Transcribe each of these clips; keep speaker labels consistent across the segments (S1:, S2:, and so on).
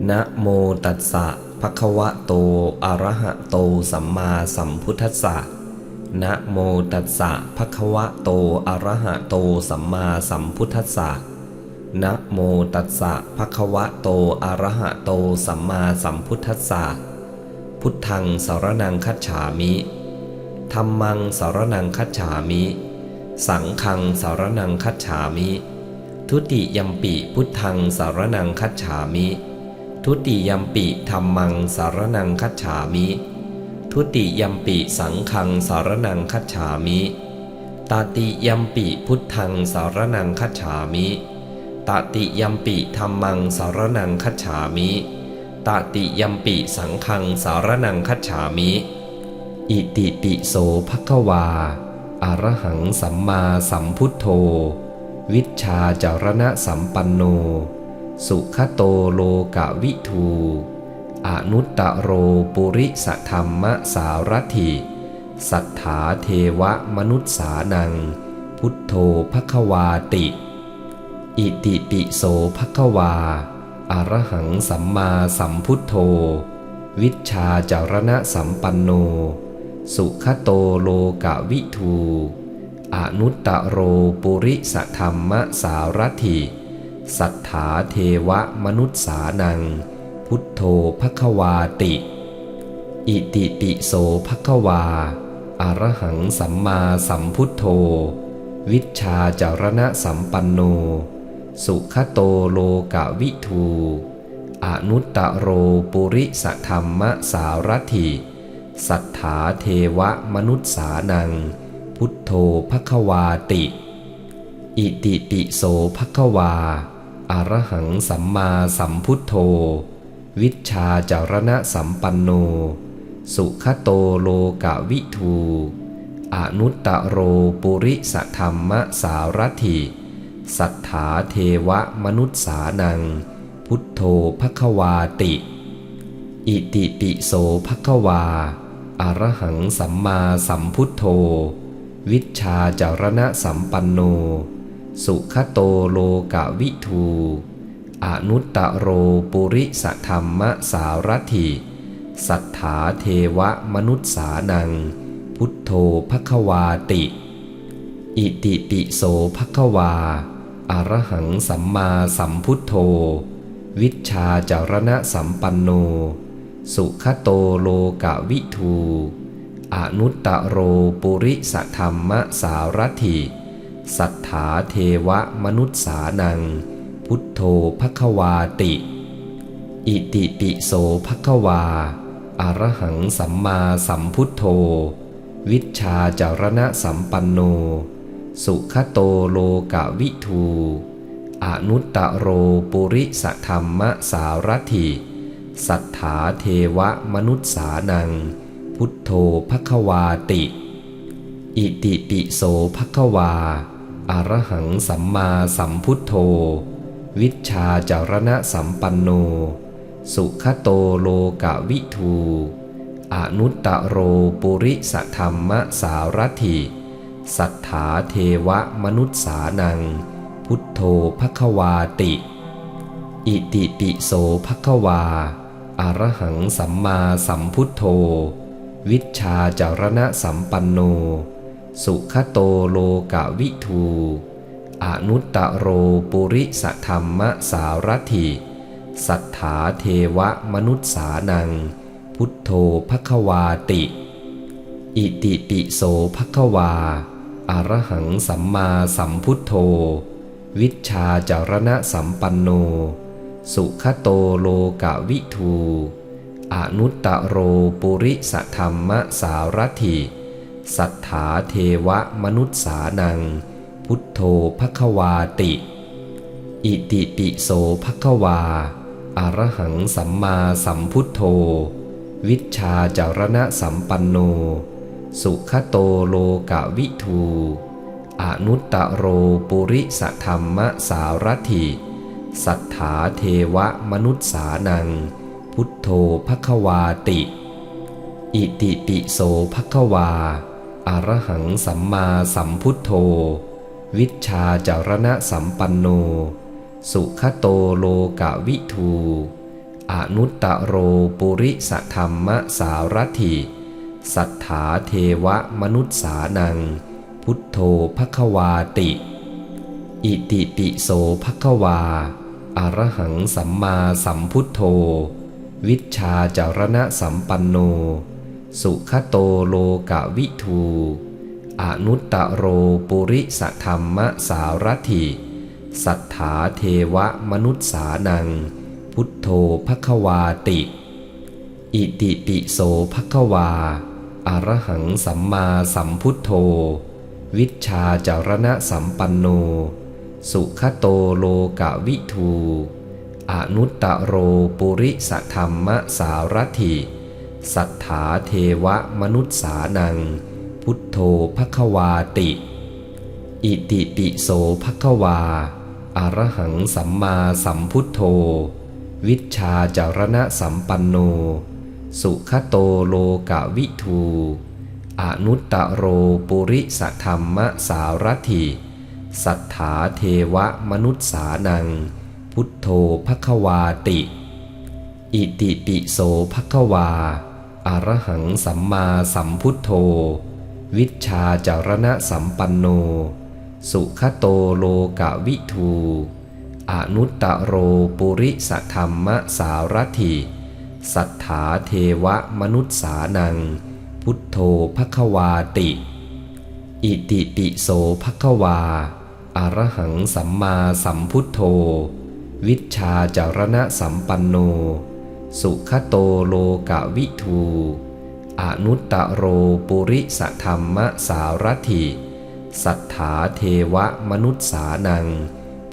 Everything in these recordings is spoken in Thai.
S1: นะโมตัสสะภะคะวะโตอะระหะโตสัมมาสัมพุทธัสสะนะโมตัสสะภะคะวะโตอะระหะโตสัมมาสัมพุทธัสสะนะโมตัสสะภะคะวะโตอะระหะโตสัมมาสัมพุทธัสสะพุทธังสรณังคัจฉามิธัมมังสรณังคัจฉามิสังฆังสรณังคัจฉามิทุติยัมปิพุทธังสรณังคัจฉามิทุติยัมปิธัมมังสรณังคัจฉามิทุติยัมปิสังฆังสรณังคัจฉามิตติยัมปิพุทธังสรณังคัจฉามิตติยัมปิธัมมังสรณังคัจฉามิตติยัมปิสังฆังสรณังคัจฉามิอิติปิโสภควาอะระหังสัมมาสัมพุทโธวิชชาจารณะสัมปันโนสุขโตโลกวิทูอนุตตโรปุริสธรรมสารถิสัทธาเทวมนุษสานังพุทโธภควาติอิติปิโสภควาอะระหังสัมมาสัมพุทโธวิชชาจารณะสัมปันโนสุขโตโลกวิทูอนุตตโรปุริสธรรมสารถิสัทธาเทวมนุษสานังพุทโธภควาติอิติปิโสภควาอะระหังสัมมาสัมพุทโธวิชชาจารณะสัมปันโนสุขโตโลกวิทูอนุตตโรปุริสธรรมสารถิสัทธาเทวมนุษสานังพุทโธภควาติอิติปิโสภควาอะระหังสัมมาสัมพุทโธวิชชาจารณะสัมปันโนสุขโตโลกวิทูอนุตตโรปุริสธรรมสารถิสัทธาเทวมนุษสานังพุทโธภควาติอิติปิโสภควาอะระหังสัมมาสัมพุทโธวิชชาจารณะสัมปันโนสุขโตโลกวิทูอนุตตโรปุริสธรรมสารถิสัทธาเทวมนุษสานังพุทโธภควาติอิติปิโสภควาอะระหังสัมมาสัมพุทโธวิชชาจารณะสัมปันโนสุขโตโลกวิทูอนุตตโรปุริสธรรมสารถิสัทธาเทวมนุษสานังพุทโธภควาติอิติปิโสภควาอะระหังสัมมาสัมพุทโธวิชชาจารณะสัมปันโนสุขโตโลกวิทูอนุตตโรปุริสธรรมสารถิสัทธาเทวมนุษสานังพุทโธภควาติอิติปิโสภควาอะระหังสัมมาสัมพุทโธวิชชาจารณะสัมปันโนสุขโตโลกวิทูอนุตตโรปุริสธรรมสารถิสัทธาเทวมนุษสานังพุทโธภควาติอิติปิโสภควาอะระหังสัมมาสัมพุทโธวิชชาจารณะสัมปันโนสุขโตโลกวิทูอนุตตโรปุริสธรรมสารถิสัทธาเทวมนุษสานังพุทโธภควาติอิติปิโสภควาอะระหังสัมมาสัมพุทโธวิชชาจารณะสัมปันโนสุขโตโลกวิทูอนุตตโรปุริสธรรมสารถิสัทธาเทวมนุษสานังพุทโธภควาติอิติปิโสภควาอะระหังสัมมาสัมพุทโธวิชชาจารณะสัมปันโนสุขโตโลกวิทูอนุตตโรปุริสธรรมสารถิสัทธาเทวมนุษสานังพุทโธภควาติอิติปิโสภควาอะระหังสัมมาสัมพุทโธวิชชาจารณะสัมปันโนสุขโตโลกวิทู อนุตตโรปุริสธรรมสารถิสัทธาเทวมนุษสานังพุทโธภควาติอิติปิโสภควาอรหังสัมมาสัมพุทโธวิชชาจารณะสัมปันโนสุขโตโลกวิทูอนุตตโรปุริสธรรมสารถิสัทธาเทวมนุษสานังพุทโธภควาติอิติปิโสภควาอรหังสัมมาสัมพุทโธวิชชาจารณะสัมปันโนสุขโตโลกวิทูอนุตตโรปุริสธรรมสารถิสัทธาเทวมนุษสานังพุทโธภควาติอิติปิโสภควาอรหังสัมมาสัมพุทโธวิชชาจารณะสัมปันโนสุขโตโลกวิทูอนุตตโรปุริสธรรมสารถิสัทธาเทวมนุษสานังพุทโธภควาติอิติปิโสภควาอรหังสัมมาสัมพุทโธวิชชาจารณะสัมปันโนสุขโตโลกวิทูอนุตตโรปุริสธรรมสารถิสัทธาเทวมนุษสานังพุทโธภควาติอิติปิโสภควาอรหังสัมมาสัมพุทโธวิชชาจารณะสัมปันโนสุขโตโลกวิทูอนุตตโรปุริสธรรมสารถิสัทธาเทวมนุษสานัง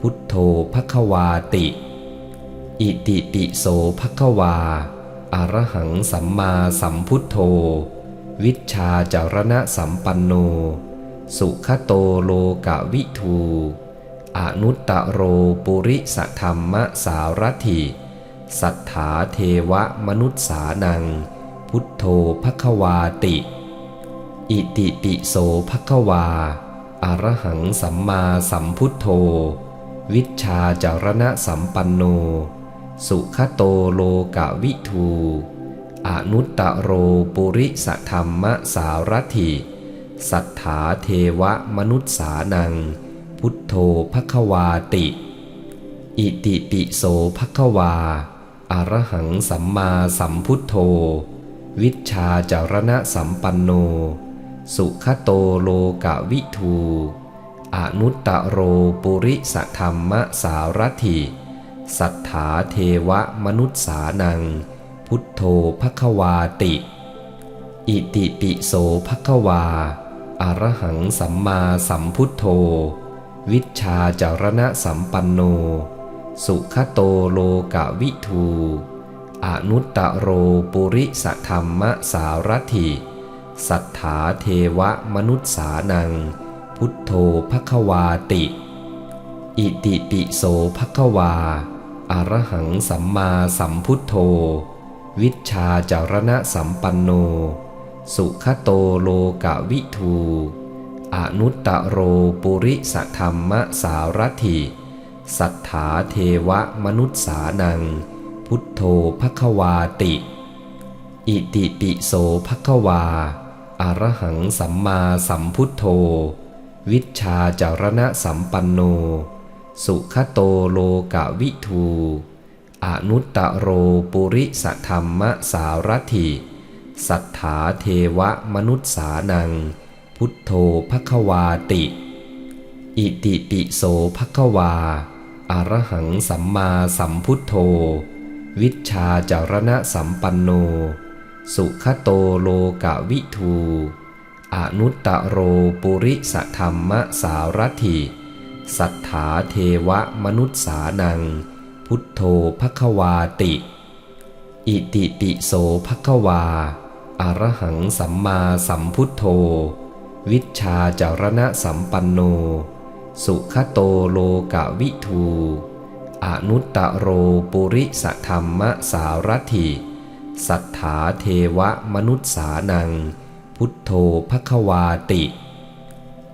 S1: พุทโธภควาติอิติปิโสภควาอรหังสัมมาสัมพุทโธวิชชาจารณะสัมปันโนสุขโตโลกวิทูอนุตตโรปุริสธรรมสารถิสัทธาเทวมนุษสานังพุทโธภควาติอิติปิโสภควาอรหังสัมมาสัมพุทโธวิชชาจารณะสัมปันโนสุขโตโลกวิทูอนุตตโรปุริสธรรมสารถิสัทธาเทวมนุษสานังพุทโธภควาติอิติปิโสภควาอรหังสัมมาสัมพุทโธวิชชาจารณะสัมปันโนสุขโตโลกวิทูอนุตตโรปุริสธรรมสารถิสัทธาเทวมนุษสานังพุทโธภควาติอิติปิโสภควาอรหังสัมมาสัมพุทโธวิชชาจารณะสัมปันโนสุขโตโลกวิทูอนุตตโรปุริสธรรมสารถิสัทธาเทวมนุษสานังพุทโธภควาติอิติปิโสภควาอรหังสัมมาสัมพุทโธวิชชาจารณะสัมปันโนสุขโตโลกวิทูอนุตตโรปุริสธรรมสารถิสัทธาเทวมนุษสานังพุทโธภควาติอิติปิโสภควาอรหังสัมมาสัมพุทโธวิชชาจารณะสัมปันโนสุขโตโลกวิทูอนุตตโรปุริสธรรมสารถิสัทธาเทวมนุษสานังพุทโธภควาติอิติปิโสภควาอรหังสัมมาสัมพุทโธวิชชาจารณะสัมปันโนสุขโตโลกวิทูอนุตตโรปุริสธรรมสารถิสัทธาเทวมนุษสานังพุทโธภควาติอิติปิโสภควาอรหังสัมมาสัมพุทโธวิชชาจารณะสัมปันโนสุขโตโลกวิทูอนุตตโรปุริสธรรมสารถิสัทธาเทวมนุษสานังพุทโธภควาติ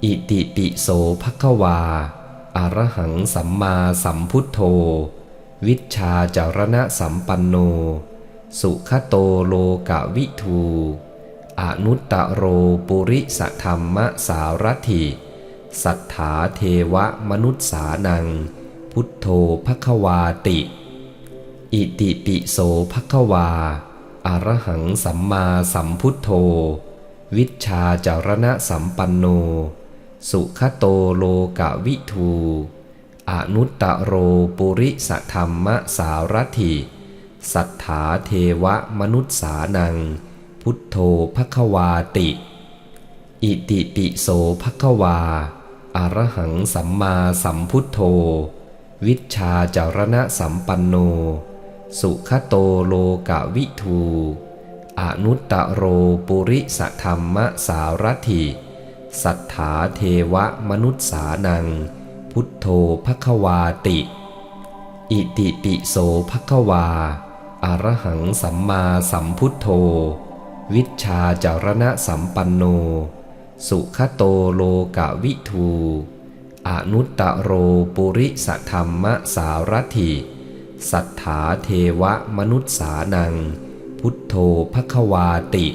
S1: อิติปิโสภควาอรหังสัมมาสัมพุทโธ วิชชาจารณะสัมปันโนสุขโตโลกวิทูอนุตตโรปุริสธรรมสารถิสัทธาเทวมนุษสานังพุทโธภควาติอิติปิโสภควาอรหังสัมมาสัมพุทโธวิชชาจารณะสัมปันโนสุขโตโลกวิทูอนุตตโรปุริสธรรมสารถิสัทธาเทวมนุษสานังพุทโธภควาติอิติปิโสภควาอรหังสัมมาสัมพุทโธวิชชาจารณะสัมปันโนสุขโตโลกวิทูอนุตตโรปุริสธรรมสารถิสัทธาเทวมนุษสานังพุทโธภควาติอิติปิโสภควาอรหังสัมมาสัมพุทโธวิชชาจารณะสัมปันโนสุขโตโลกวิทูอนุตตโรปุริสธรรมสารถิสัทธาเทวมนุษสานังพุทโธภควาติ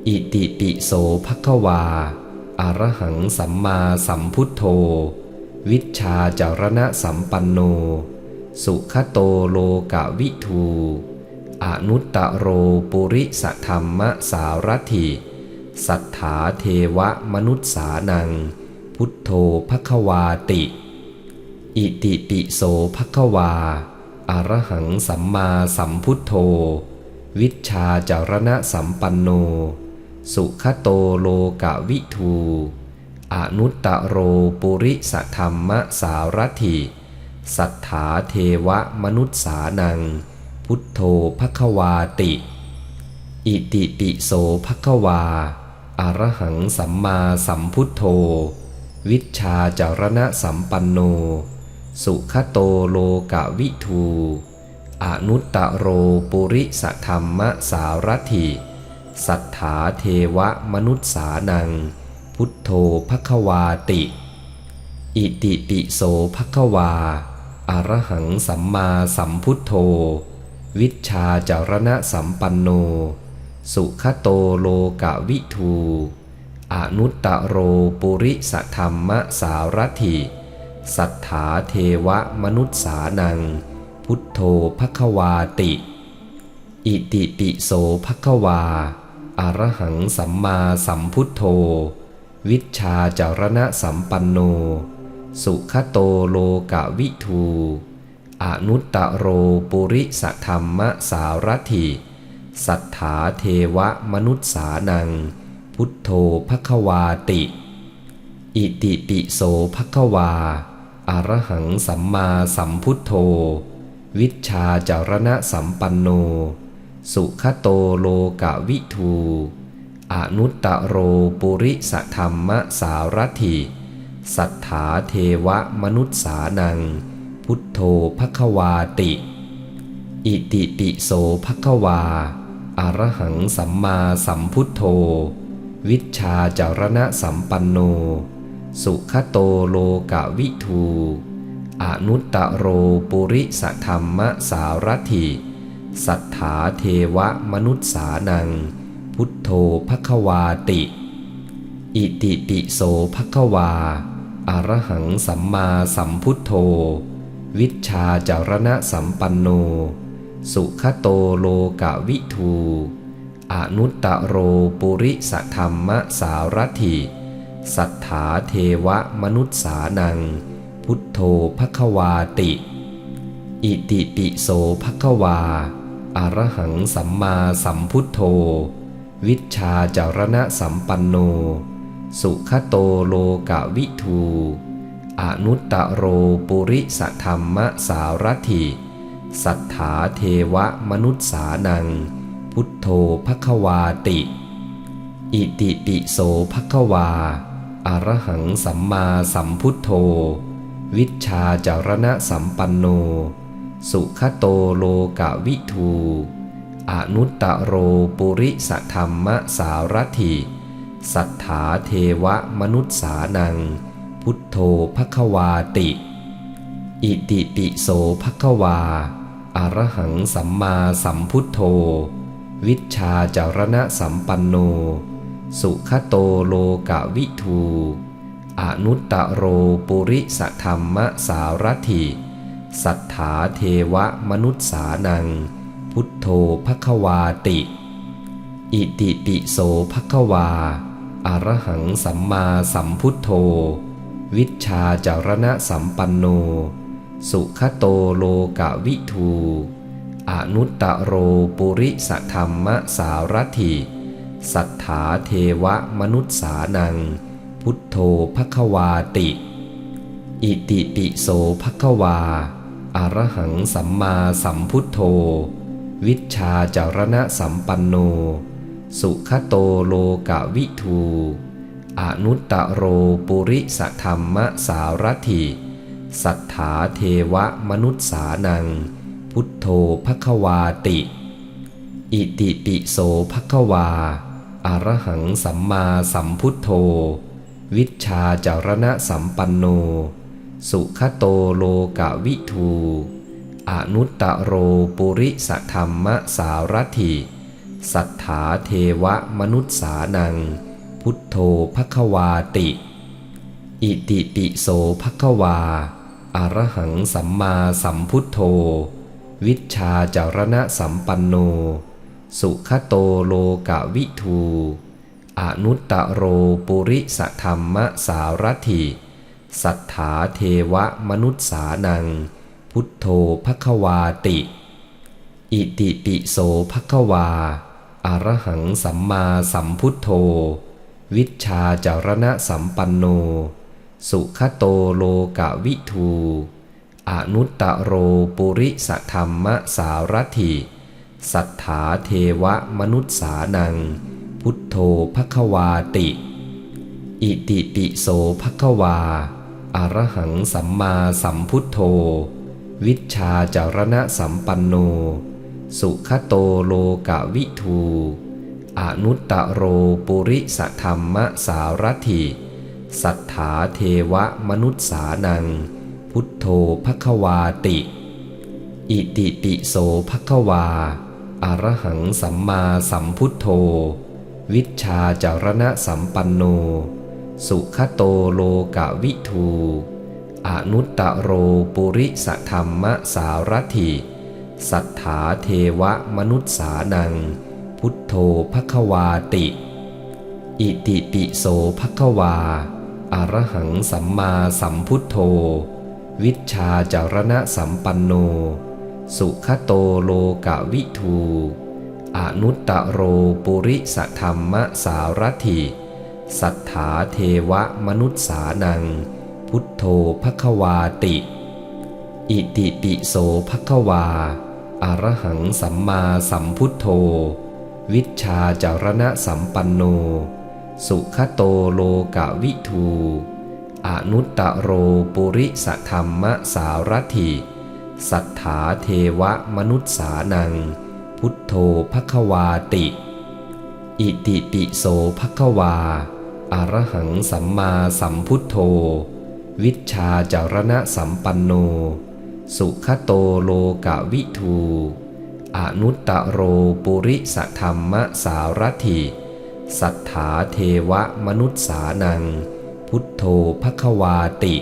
S1: อิติปิโสภควาอรหังสัมมาสัมพุทโธวิชชาจารณะสัมปันโนสุขโตโลกวิทูอนุตตโรปุริสธรรมสารถิสัทธาเทวมนุษสานังพุทโธภควาติอิติปิโสภควาอรหังสัมมาสัมพุทโธวิชชาจารณะสัมปันโนสุขโตโลกวิทูอนุตตโรปุริสธรรมสารถิสัทธาเทวมนุษสานังพุทโธภควาติอิติปิโสภควาอรหังสัมมาสัมพุทโธวิชชาจารณะสัมปันโนสุขโตโลกวิทูอนุตตโรปุริสธรรมสารถิสัทธาเทวมนุษสานังพุทโธภควาติอิติปิโสภควาอรหังสัมมาสัมพุทโธวิชชาจารณะสัมปันโนสุขโตโลกวิทูอนุตตโรปุริสธรรมสารถิสัทธาเทวมนุษสานังพุทโธภควาติอิติปิโสภควาอรหังสัมมาสัมพุทโธวิชชาจารณะสัมปันโนสุขโตโลกวิทูอนุตตโรปุริสธรรมสารถิสัทธาเทวมนุษสานังพุทโธภควาติอิติปิโสภควาอรหังสัมมาสัมพุทโธวิชชาจารณะสัมปันโนสุขโตโลกวิทูอนุตตโรปุริสธรรมสารถิสัทธาเทวมนุษสานังพุทโธภควาติอิติปิโสภควาอรหังสัมมาสัมพุทโธวิชชาจารณะสัมปันโนสุขโตโลกวิทูอนุตตโรปุริสธรรมสารถิสัทธาเทวมนุษสานังพุทโธภควาติอิติปิโสภควาอรหังสัมมาสัมพุทโธวิชชาจารณะสัมปันโนสุขโตโลกวิทูอนุตตโรปุริสธรรมสารถิสัทธาเทวมนุษสานังพุทโธภควาติอิติปิโสภควาอรหังสัมมาสัมพุทโธวิชชาจารณะสัมปันโนสุขโตโลกวิทูอนุตตโรปุริสธรรมสารถิสัทธาเทวมนุษสานังพุทโธภควาติอิติปิโสภควาอรหังสัมมาสัมพุทโธวิชชาจารณะสัมปันโนสุขโตโลกวิทูอนุตตโรปุริสธรรมสารถิสัทธาเทวมนุษสานังพุทโธภควาติ อิติปิโสภควาอะระหังสัมมาสัมพุทโธวิชชาจารณะสัมปันโนสุขโตโลกวิทูอนุตตโรปุริสธรรมสารถิสัทธาเทวมนุษสานังพุทโธภควาติอิติปิโสภควาอะระหังสัมมาสัมพุทโธวิชชาจารณะสัมปันโนสุขโตโลกวิทูอนุตตโรปุริสธรรมสารถิสัทธาเทวมนุษสานังพุทโธภควาติอิติปิโสภควาอะระหังสัมมาสัมพุทโธวิชชาจารณะสัมปันโนสุขโตโลกวิทูอนุตตโรปุริสธรรมสารถิสัทธาเทวมนุษสานังพุทโธภควาติอิติปิโสภควาอะระหังสัมมาสัมพุทโธวิชชาจารณะสัมปันโนสุขโตโลกวิทูอนุตตโรปุริสธรรมสารถิสัทธาเทวมนุษสานังพุทโธภควาติอิติปิโสภควาอะระหังสัมมาสัมพุทโธวิชชาจารณะสัมปันโนสุขโตโลกวิทูอนุตตโรปุริสธรรมสารถิสัทธาเทวมนุษสานังพุทโธภควาติอิติปิโสภควาอะระหังสัมมาสัมพุทโธวิชชาจารณะสัมปันโนสุขโตโลกวิทูอนุตตโรปุริสธรรมสารถิสัทธาเทวมนุษสานังพุทโธภควาติอิติปิโสภควาอะระหังสัมมาสัมพุทโธวิชชาจารณะสัมปันโนสุขโตโลกวิทูอนุตตโรปุริสธรรมสารถิสัทธาเทวมนุษสานังพุทโธภควาติอิติปิโสภควาอะระหังสัมมาสัมพุทโธวิชชาจารณะสัมปันโนสุขโตโลกวิทูอนุตตโรปุริสธรรมสารถิสัทธาเทวมนุษสานังพุทโธภควาติอิติปิโสภควาอะระหังสัมมาสัมพุทโธวิชชาจารณะสัมปันโนสุขโตโลกวิทูอนุตตโรปุริสธรรมสารถิสัทธาเทวมนุษสานังพุทโธภควาติอิติปิโสภควาอะระหังสัมมาสัมพุทโธวิชชาจารณะสัมปันโนสุขโตโลกวิทูอนุตตโรปุริสธรรมสารถิสัทธาเทวมนุษสานังพุทโธภควาติอิติปิโสภควาอะระหังสัมมาสัมพุทโธวิชชาจารณะสัมปันโนสุขโตโลกวิทูอนุตตโรปุริสธรรมสารถิสัทธาเทวมนุษสานังพุทโธภควาติ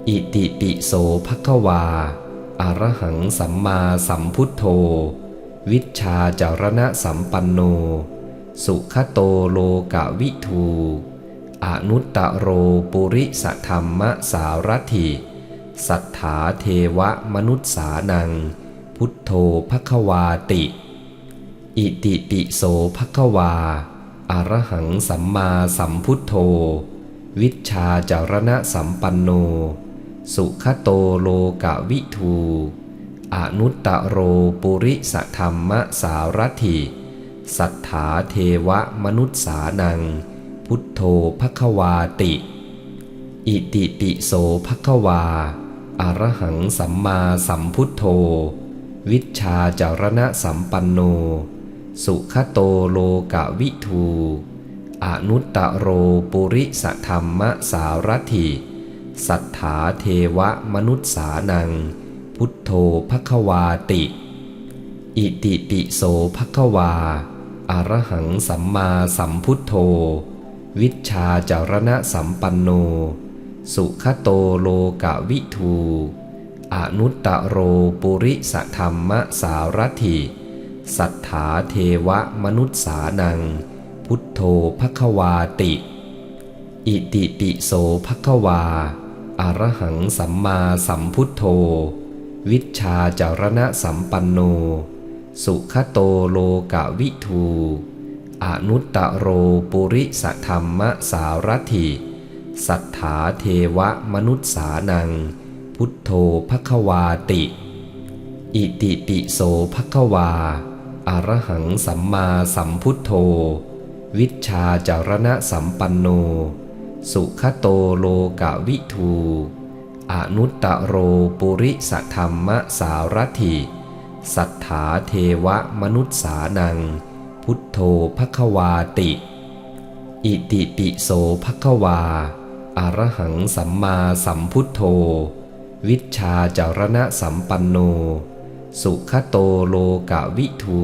S1: อิติปิโสภควาอะระหังสัมมาสัมพุทโธวิชชาจารณะสัมปันโนสุขโตโลกวิทูอนุตตโรปุริสธรรมสารถิสัทธาเทวมนุษสานังพุทโธภควาติอิติปิโสภควาอะระหังสัมมาสัมพุทโธวิชชาจารณะสัมปันโนสุขโตโลกวิทูอนุตตโรปุริสธรรมสารถิสัทธาเทวมนุษสานังพุทโธภควาติอิติปิโสภควาอะระหังสัมมาสัมพุทโธวิชชาจารณะสัมปันโนสุขโตโลกวิทูอนุตตโรปุริสธรรมสารถิ สัทธาเทวมนุษสานังพุทโธภควาติอิติปิโสภควาอะระหังสัมมาสัมพุทโธวิชชาจารณะสัมปันโนสุขโตโลกวิทูอนุตตโรปุริสธรรมสารถิสัทธาเทวมนุษสานังพุทโธภควาติอิติปิโสภควาอะระหังสัมมาสัมพุทโธวิชชาจารณะสัมปันโนสุขโตโลกวิทูอนุตตโรปุริสธรรมสารถิสัทธาเทวมนุษสานังพุทโธภควาติอิติปิโสภควาอะระหังสัมมาสัมพุทโธวิชชาจารณะสัมปันโนสุขโตโลกวิทูอนุตตโรปุริสธรรมสารถิสัทธาเทวมนุษสานังพุทโธภควาติอิติปิโสภควาอะระหังสัมมาสัมพุทโธวิชชาจารณะสัมปันโนสุขโตโลกวิทู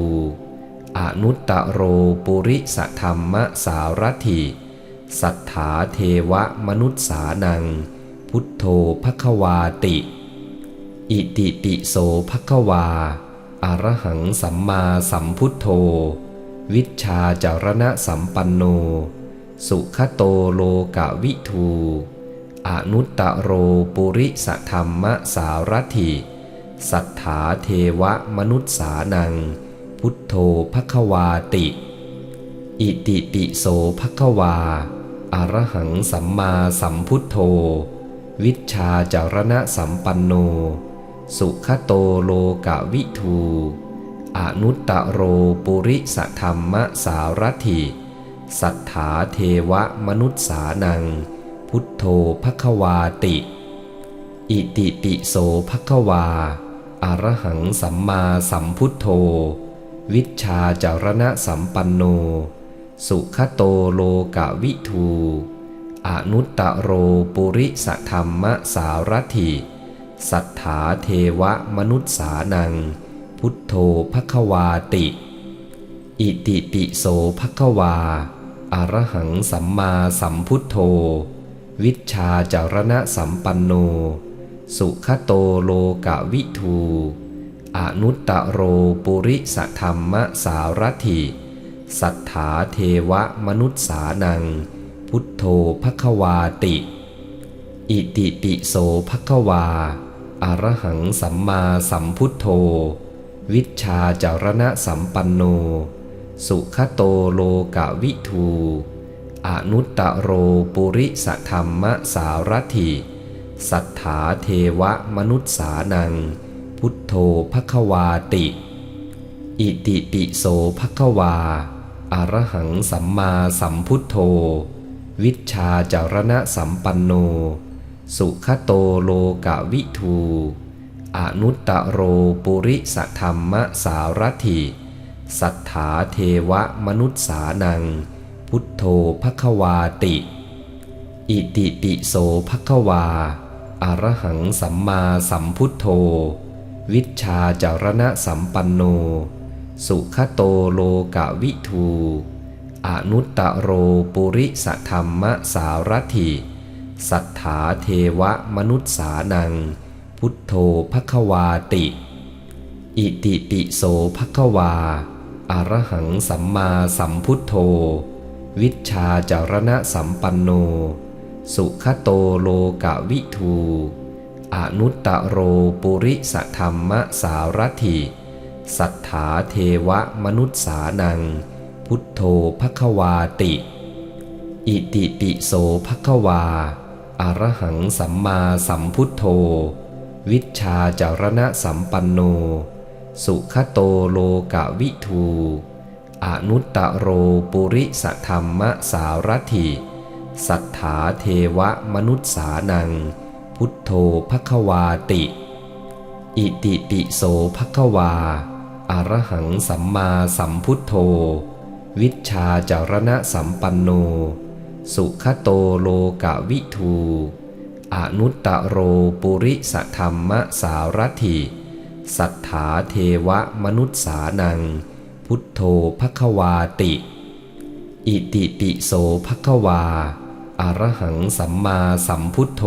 S1: อนุตตโรปุริสธรรมสารถิสัทธาเทวมนุษสานังพุทโธภควาติอิติปิโสภควาอะระหังสัมมาสัมพุทโธวิชชาจารณะสัมปันโนสุขโตโลกวิทูอนุตตโรปุริสธรรมสารถิสัทธาเทวมนุษสานังพุทโธภควาติอิติปิโสภควาอะระหังสัมมาสัมพุทโธวิชชาจารณะสัมปันโนสุขโตโลกวิทูอนุตตโรปุริสธรรมสารถิสัทธาเทวมนุษสานังพุทโธภควาติอิติปิโสภควาอะระหังสัมมาสัมพุทโธวิชชาจารณะสัมปันโนสุขโตโลกวิทูอนุตตโรปุริสธรรมสารถิสัทธาเทวมนุษสานังพุทโธภควาติอิติปิโสภควาอะระหังสัมมาสัมพุทโธวิชชาจารณะสัมปันโนสุขโตโลกวิทูอนุตตโรปุริสธรรมสารถิสัทธาเทวมนุษสานังพุทโธภควาติอิติปิโสภควาอะระหังสัมมาสัมพุทโธวิชชาจารณะสัมปันโนสุขโตโลกวิทูอนุตตโรปุริสธรรมสารถิสัทธาเทวมนุษสานังพุทโธภควาติอิติปิโสภควาอะระหังสัมมาสัมพุทโธวิชชาจารณะสัมปันโนสุขโตโลกวิทูอนุตตโรปุริสธรรมสารถิสัทธาเทวมนุษสานังพุทโธภควาติอิติปิโสภควาอะระหังสัมมาสัมพุทโธวิชชาจารณะสัมปันโนสุขโตโลกวิทูอนุตตโรปุริสธรรมสารถิสัทธาเทวมนุษสานังพุทโธภควาติอิติปิโสภควาอะระหังสัมมาสัมพุทโธวิชชาจารณะสัมปันโนสุขโตโลกวิทูอนุตตโรปุริสธรรมสารถิสัทธาเทวมนุษสานังพุทโธภควาติอิติปิโสภควาอะระหังสัมมาสัมพุทโธวิชชาจารณะสัมปันโนสุขโตโลกวิทูอนุตตโรปุริสธรรมสารถิสัทธาเทวมนุษสานังพุทโธภควาติอิติปิโสภควาอะระหังสัมมาสัมพุทโธวิชชาจารณะสัมปันโนสุขโตโลกวิทู อนุตตโรปุริสธรรมสารถิสัทธาเทวมนุษสานังพุทโธภควาติอิติปิโสภควาอรหังสัมมาสัมพุทโธ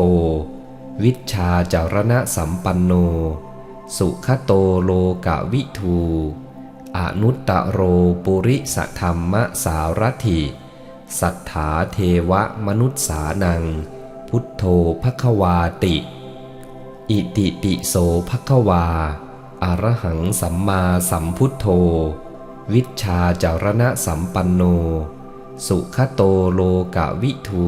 S1: วิชชาจารณะสัมปันโนสุขโตโลกวิทูอนุตตโรปุริสธรรมสารถิสัทธาเทวมนุษสานังพุทโธภควาติอิติปิโสภควาอรหังสัมมาสัมพุทโธวิชชาจารณะสัมปันโนสุขโตโลกวิทู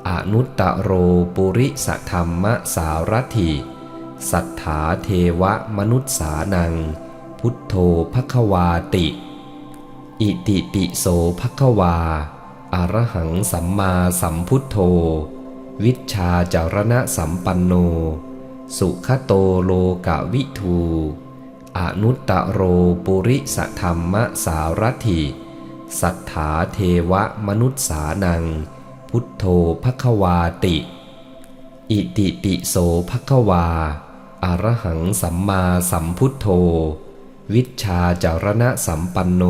S1: อนุตตโรปุริสธรรมสารถิสัทธาเทวมนุษสานังพุทโธภควาติอิติปิโสภควาอรหังสัมมาสัมพุทโธวิชชาจารณะสัมปันโนสุขโตโลกวิทูอนุตตโรปุริสธรรมสารถิสัทธาเทวมนุษสานังพุทโธภควาติอิติปิโสภควาอรหังสัมมาสัมพุทโธวิชชาจารณะสัมปันโน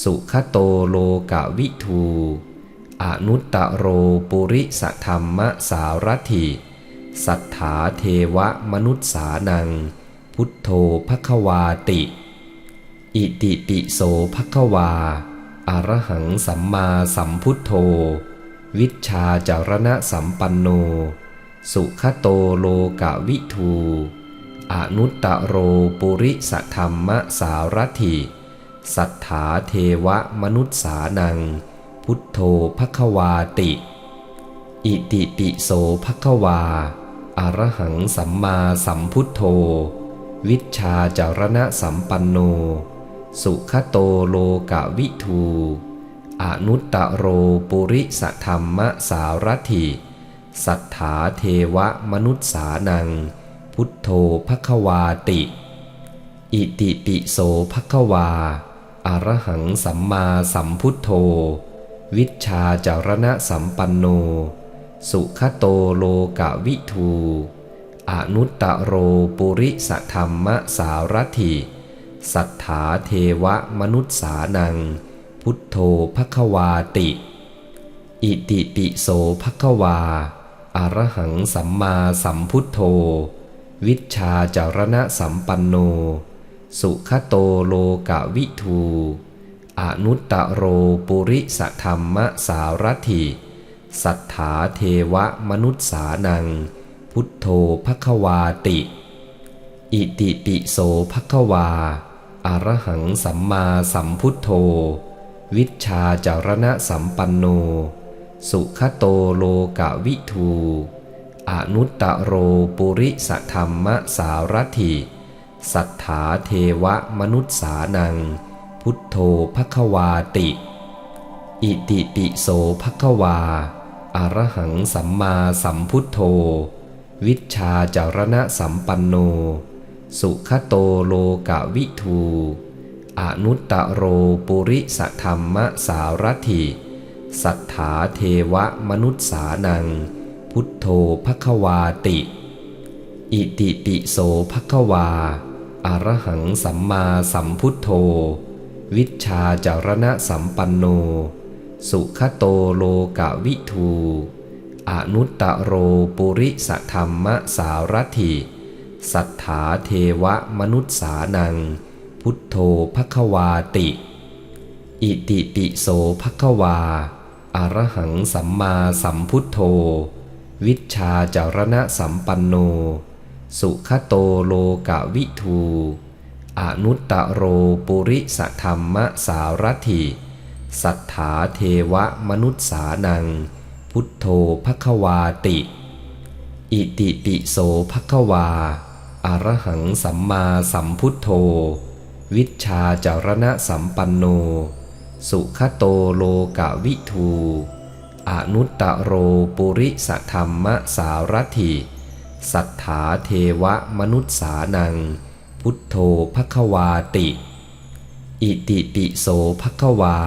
S1: สุขโตโลกวิทูอนุตตโรปุริสธรรมสารถิสัทธาเทวมนุษสานังพุทโธภควาติอิติปิโสภควาอรหังสัมมาสัมพุทโธวิชชาจารณะสัมปันโนสุขโตโลกวิทูอนุตตโรปุริสธรรมสารถิสัทธาเทวมนุษสานังพุทโธภควาติอิติปิโสภควาอรหังสัมมาสัมพุทโธวิชชาจารณะสัมปันโนสุขโตโลกวิทูอนุตตโรปุริสธรรมสารถิสัทธาเทวมนุษสานังพุทโธภควาติอิติปิโสภควาอรหังสัมมาสัมพุทโธวิชชาจารณะสัมปันโนสุขโตโลกวิทูอนุตตโรปุริสธรรมสารถิสัทธาเทวมนุษสานังพุทโธภควาติอิติปิโสภควาอรหังสัมมาสัมพุทโธวิชชาจารณะสัมปันโนสุขโตโลกวิทูอนุตตโรปุริสธรรมสารถิสัทธาเทวมนุษสานังพุทโธภควาติอิติปิโสภควาอรหังสัมมาสัมพุทโธวิชชาจารณะสัมปันโนสุขโตโลกวิทูอนุตตโรปุริสธรรมสารถิสัทธาเทวมนุษสานังพุทโธภควาติอิติปิโสภควาอรหังสัมมาสัมพุทโธวิชชาจารณะสัมปันโนสุขโตโลกวิทูอนุตตโรปุริสธรรมสารถิสัทธาเทวมนุษสานังพุทโธภควาติอิติปิโสภควาอรหังสัมมาสัมพุทโธวิชชาจารณะสัมปันโนสุขโตโลกวิทูอนุตตโรปุริสธรรมสารถิสัทธาเทวมนุษสานังพุทโธภควาติอิติปิโสภควาอรหังสัมมาสัมพุทโธวิชชาจารณะสัมปันโนสุขโตโลกวิทูอนุตตโรปุริสธรรมสารถิสัทธาเทวมนุษสานังพุทโธภควาติอิติปิโสภควาอรหังสัมมาสัมพุทโธวิชชาจารณะสัมปันโนสุขโตโลกวิทูอนุตตโรปุริสธรรมสารถิสัทธาเทวมนุษสานังพุทโธภควาติอิติปิโสภควา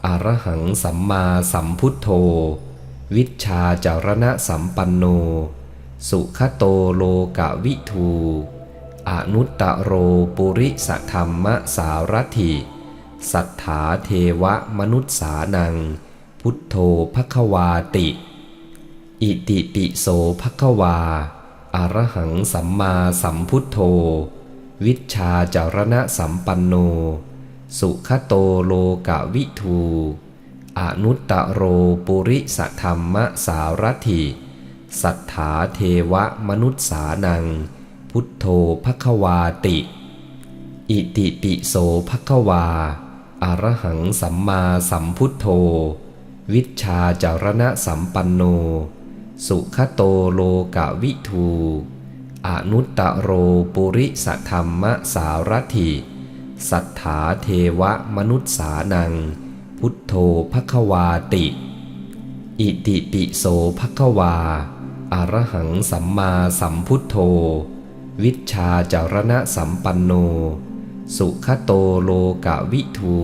S1: อรหังสัมมาสัมพุทโธ วิชชาจารณะสัมปันโนสุขโตโลกวิทูอนุตตโรปุริสธรรมสารถิสัทธาเทวมนุษสานังพุทโธภควาติอิติปิโสภควาอรหังสัมมาสัมพุทโธวิชชาจารณะสัมปันโนสุขโตโลกวิทูอนุตตโรปุริสธรรมสารถิสัทธาเทวมนุษสานังพุทโธภควาติอิติปิโสภควาอรหังสัมมาสัมพุทโธวิชชาจารณะสัมปันโนสุขโตโลกวิทูอนุตตโรปุริสธรรมสารถิสัทธาเทวมนุษสานังพุทโธภควาติอิติปิโสภควาอรหังสัมมาสัมพุทโธวิชชาจารณะสัมปันโนสุขโตโลกวิทู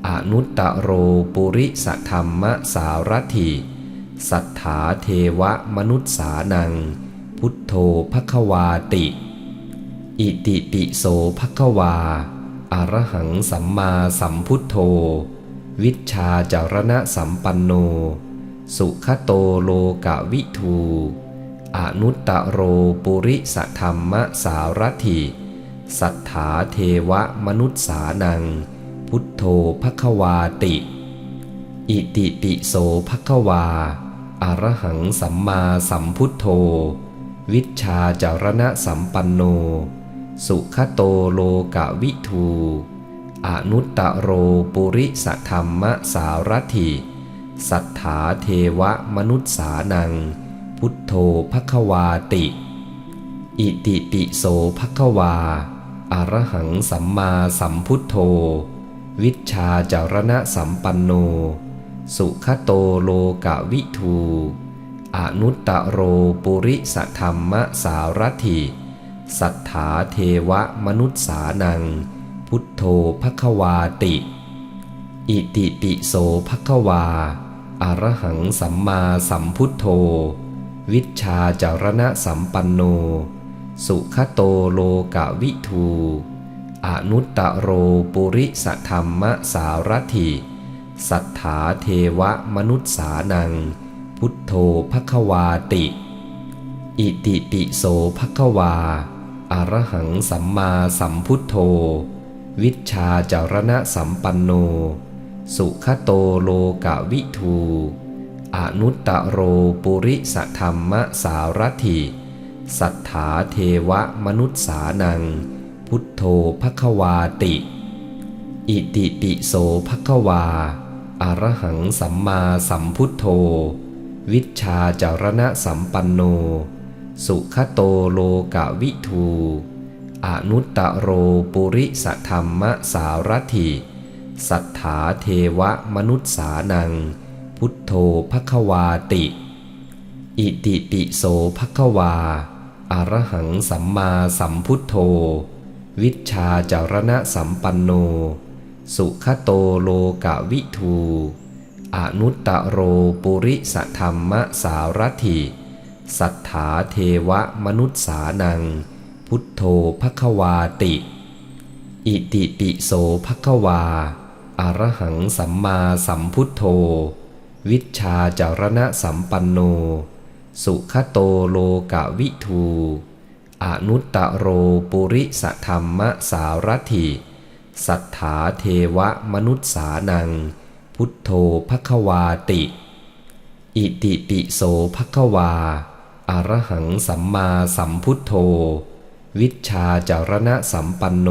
S1: อนุตตโรปุริสธรรมสารถิสัทธาเทวมนุษสานังพุทโธภควาติอิติปิโสภควาอรหังสัมมาสัมพุทโธวิชชาจารณะสัมปันโนสุขโตโลกวิทูอนุตตโรปุริสธรรมสารถิสัทธาเทวมนุษสานังพุทโธภควาติอิติปิโสภควาอรหังสัมมาสัมพุทโธวิชชาจารณะสัมปันโนสุขโตโลกวิทูอนุตตโรปุริสธรรมสารถิสัทธาเทวมนุษสานังพุทโธภควาติอิติปิโสภควาอรหังสัมมาสัมพุทโธวิชชาจารณะสัมปันโนสุขโตโลกวิทูอนุตตโรปุริสธรรมสารถิสัทธาเทวมนุษสานังพุทโธภควาติอิติปิโสภควาอรหังสัมมาสัมพุทโธวิชชาจารณะสัมปันโนสุขโตโลกวิทูอนุตตโรปุริสธรรมสารถิสัทธาเทวมนุษสานังพุทโธภควาติอิติปิโสภควาอรหังสัมมาสัมพุทโธวิชชาจารณะสัมปันโนสุขโตโลกวิทูอนุตตโรปุริสธรรมสารถิสัทธาเทวมนุษสานังพุทโธภควาติอิติปิโสภควาอรหังสัมมาสัมพุทโธวิชชาจารณะสัมปันโนสุขโตโลกวิทูอนุตตโรปุริสธรรมสารถิสัทธาเทวมนุษสานังพุทโธภควาติอิติปิโสภควาอรหังสัมมาสัมพุทโธวิชชาจารณะสัมปันโนสุขโตโลกวิทูอนุตตโรปุริสธรรมสารถิสัทธาเทวมนุษสานังพุทโธภควาติอิติปิโสภควาอรหังสัมมาสัมพุทโธวิชชาจารณะสัมปันโนสุขโตโลกวิทูอนุตตโรปุริสธรรมสารถิสัทธาเทวมนุษสานังพุทโธภควาติอิติปิโสภควาอรหังสัมมาสัมพุทโธวิชชาจารณะสัมปันโน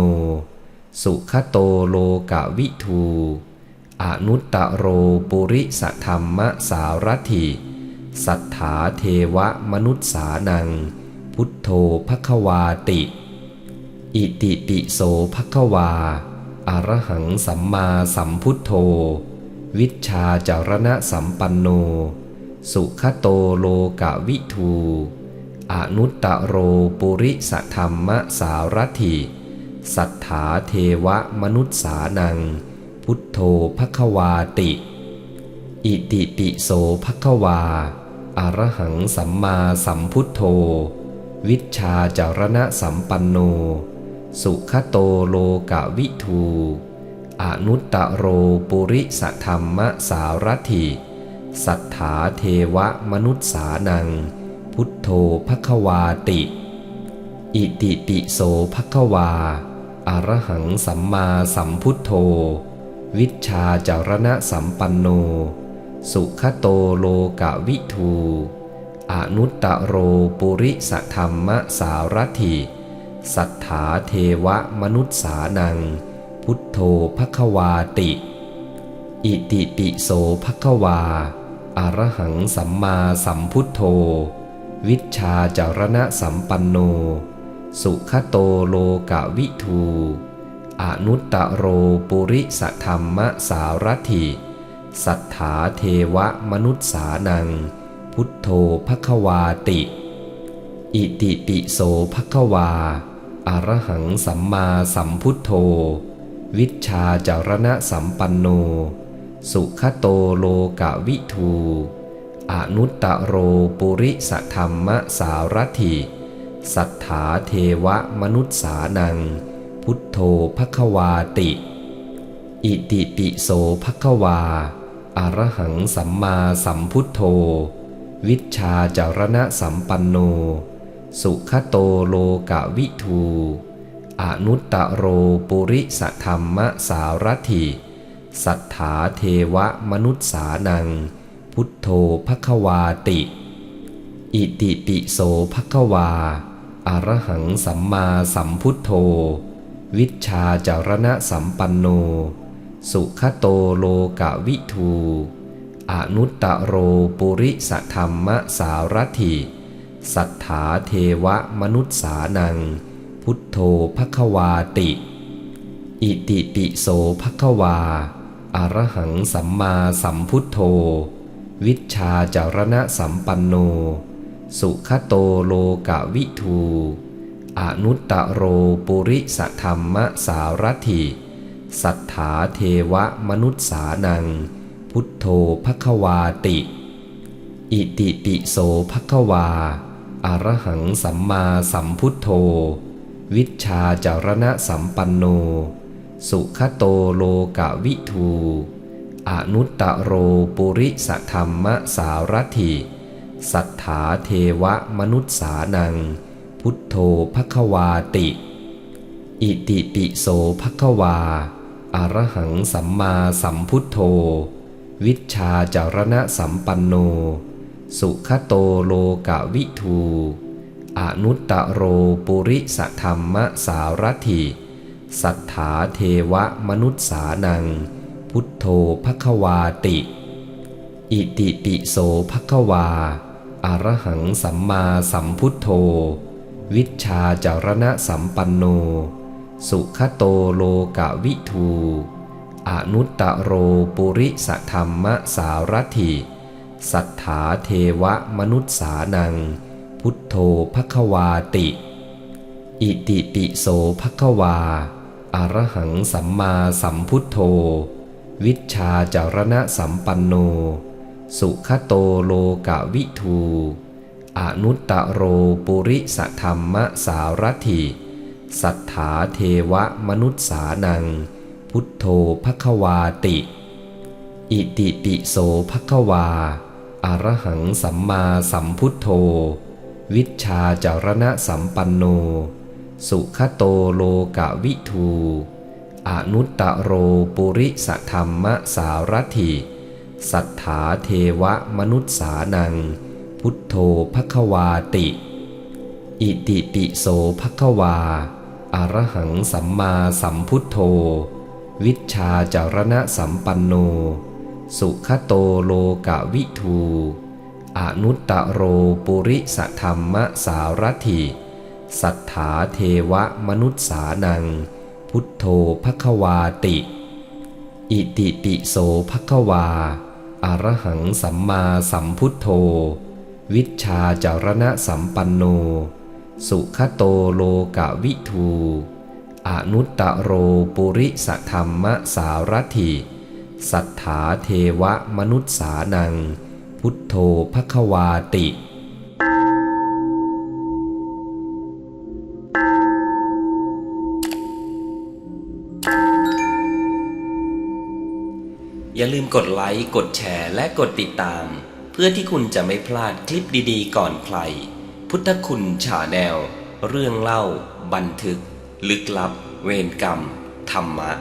S1: สุขโตโลกวิทูอนุตตโรปุริสธรรมสารถิสัทธาเทวมนุษสานังพุทโธภควาติอิติปิโสภควาอรหังสัมมาสัมพุทโธวิชชาจารณะสัมปันโนสุขโตโลกวิทูอนุตตโรปุริสธรรมสารถิสัทธาเทวมนุษสานังพุทโธภควาติ อิติปิโสภควาอะระหังสัมมาสัมพุทโธวิชชาจารณะสัมปันโนสุขโตโลกวิทูอนุตตโรปุริสธรรมสารถิสัทธาเทวมนุษสานังพุทโธภควาติอิติปิโสภควาอะระหังสัมมาสัมพุทโธวิชชาจารณะสัมปันโนสุขโตโลกวิทูอนุตตโรปุริสธรรมสารถิสัทธาเทวมนุษสานังพุทโธภควาติอิติปิโสภควาอะระหังสัมมาสัมพุทโธวิชชาจารณะสัมปันโนสุขโตโลกวิทูอนุตตโรปุริสธรรมสารถิสัทธาเทวมนุษสานังพุทโธภควาติอิติปิโสภควาอะระหังสัมมาสัมพุทโธวิชชาจารณะสัมปันโนสุขโตโลกวิทูอนุตตโรปุริสธรรมสารถิสัทธาเทวมนุษสานังพุทโธภควาติอิติปิโสภควาอะระหังสัมมาสัมพุทโธวิชชาจารณะสัมปันโนสุขโตโลกวิทูอนุตตโรปุริสธรรมสารถิสัทธาเทวมนุษสานังพุทโธภควาติอิติปิโสภควาอะระหังสัมมาสัมพุทโธวิชชาจารณะสัมปันโนสุขโตโลกวิทูอนุตตโรปุริสธรรมสารถิสัทธาเทวมนุษสานังพุทโธภควาติอิติปิโสภควาอะระหังสัมมาสัมพุทโธวิชชาจารณะสัมปันโนสุขโตโลกวิทูอนุตตโรปุริสธรรมสารถิสัทธาเทวมนุษสานังพุทโธภควาติอิติปิโสภควาอะระหังสัมมาสัมพุทโธวิชชาจารณะสัมปันโนสุขโตโลกวิทูอนุตตโรปุริสธรรมสารถิสัทธาเทวมนุษสานังพุทโธภควาติอิติปิโสภควาอะระหังสัมมาสัมพุทโธวิชชาจารณะสัมปันโนสุขโตโลกวิทูอนุตตโรปุริสธรรมสารถิสัทธาเทวมนุษสานังพุทโธภควาติอิติปิโสภควาอะระหังสัมมาสัมพุทโธวิชชาจารณะสัมปันโนสุขโตโลกวิทูอนุตตโรปุริสธรรมสารถิสัทธาเทวมนุษสานังพุทโธภควาติอิติปิโสภควาอะระหังสัมมาสัมพุทโธวิชชาจารณะสัมปันโนสุขโตโลกวิทูอนุตตโรปุริสธรรมสารถิสัทธาเทวมนุษสานังพุทโธภควาติอิติปิโสภควาอะระหังสัมมาสัมพุทโธวิชชาจารณะสัมปันโนสุขโตโลกวิทูอนุตตโรปุริสธรรมสารถิสัทธาเทวมนุษสานังพุทโธภควาติอิติปิโสภควาอะระหังสัมมาสัมพุทโธวิชชาจารณะสัมปันโนสุขโตโลกวิทูอนุตตโรปุริสธรรมสารถิสัทธาเทวมนุษสานังพุทโธภควาติอิติปิโสภควาอะระหังสัมมาสัมพุทโธวิชชาจารณะสัมปันโนสุขโตโลกวิทูอนุตตโรปุริสธรรมสารถิ สัทธาเทวมนุษสานังพุทโธภควาติอย่าลืมกดไลค์กดแชร์และกดติดตามเพื่อที่คุณจะไม่พลาดคลิปดีๆก่อนใครพุทธคุณชาแนลเรื่องเล่าบันทึกลึกลับเวรกรรมธรรมะ